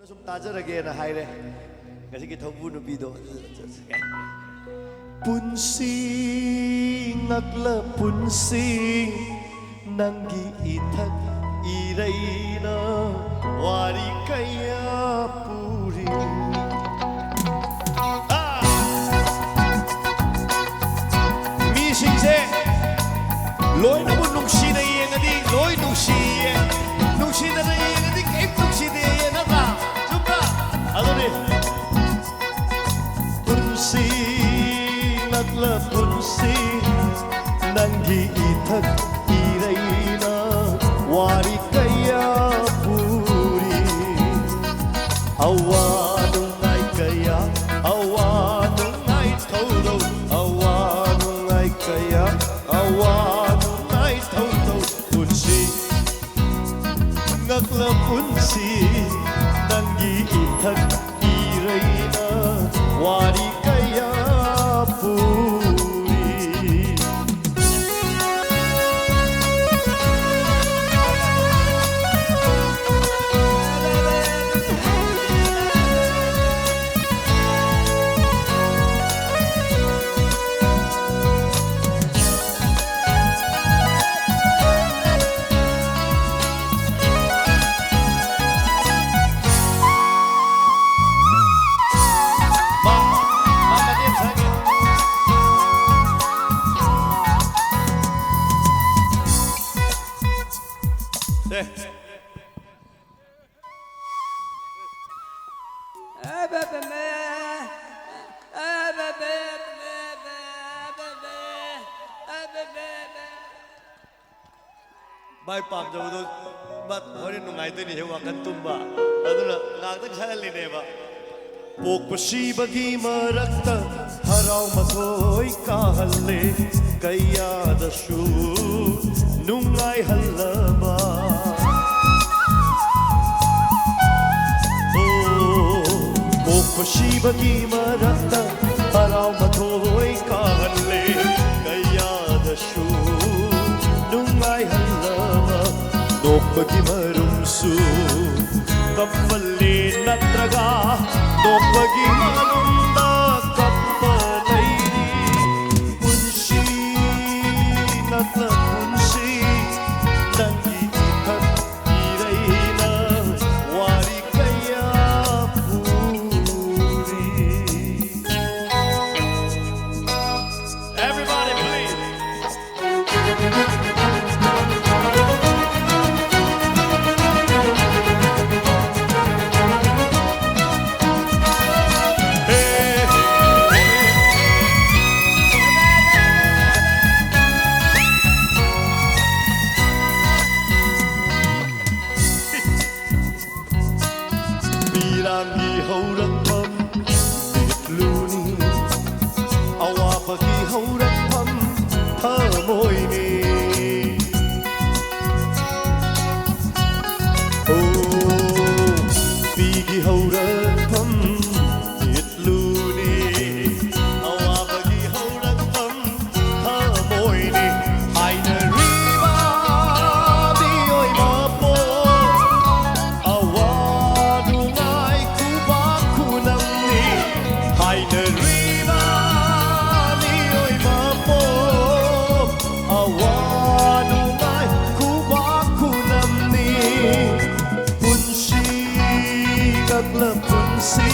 좀 따져라게나 하이래. kasi thongbu nubido. Punsing ngakla punsing nanggi ithak irayna wari kaya puri. 미싱세 로이나 분 농시나 이행하디 로이 농시에 농시나는 이행하디 게임 농시대 이행하다 좀봐 아도니 punsi nakla punsi nanggi ithak irayna wari kaya puri awanung ay kaya awanung ay todo awanung ay kaya awanung ay todo punsi nakla punsi nanggi ithak irayna wari kaya puri. Bai pam jauh tu, mat hari nungai tu ni hewa kan tumba, aduna ngang tu saya line ba. Pok pasi bagi marakta harau matoi kahalle kaya dasu nungai halaba. Pok pasi bagi marakta harau matoi kahalle kaya dasu nungai halaba. Nopagi marumsu kappalli natraga nopagi manunda kappalai punsi natla punsi nangi ithak irayna wari kaya puri. Everybody please. Bilangi haurakpam bitluni awapagi haurakpam thamoini pigi haurakpam bitluni awapagi haurakpam thamoini haina riba dioi mapo haina riba nioi mapo awanungai kubaku namni punsi kakla punsi